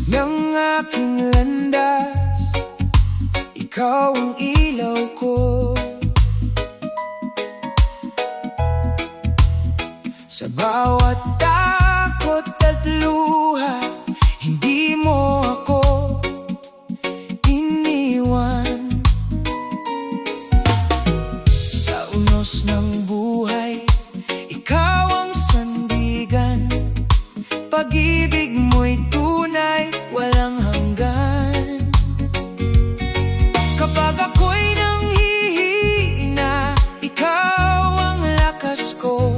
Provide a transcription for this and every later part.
ng aking landas, ikaw ang ilaw ko. Sa bawat takot at luha, hindi mo ako iniwan. Sa unos ng buhay, ikaw ang sandigan. Pag-ibig mo'y tunay, walang hanggan. Kapag ako'y nanghihina, ikaw ang lakas ko.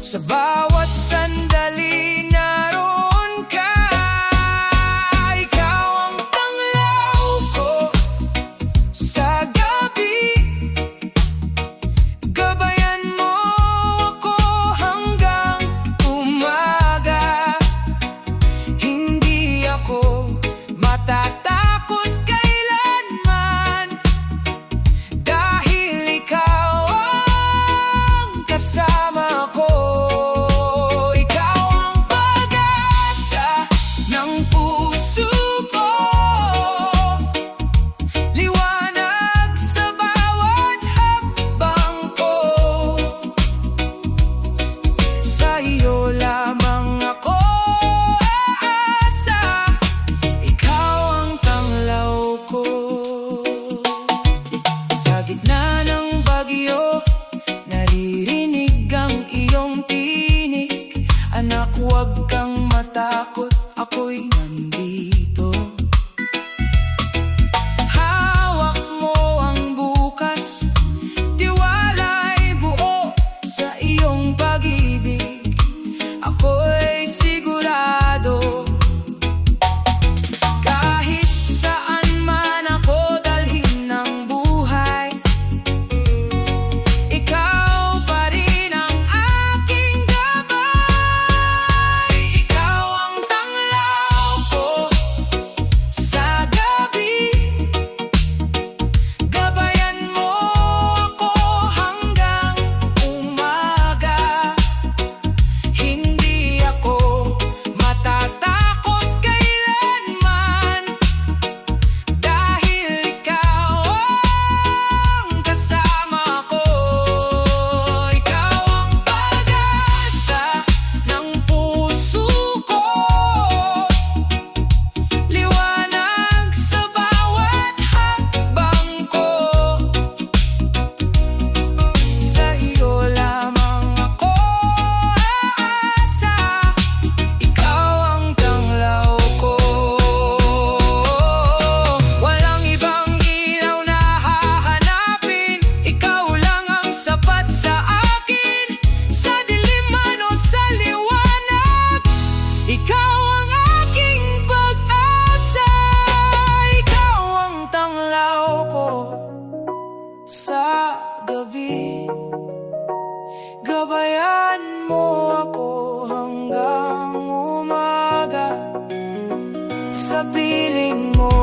Sa bawat sandali naroon ka. Ikaw ang tanglaw ko sa gabi. Gabayan mo ako hanggang umaga. Hindi ako matatakot kailanman, dahil ikaw ang kasama ko. Anak, huwag kang matakot, ako'y nandito. Hawak mo ang bukas, tiwala'y buo sa iyong pag-ibig. Ako'y sigurado, kahit saan man ako dalhin ng buhay, ikaw pa rin ang aking gabay. Sa gabi, gabayan mo ako hanggang umaga. Sa piling mo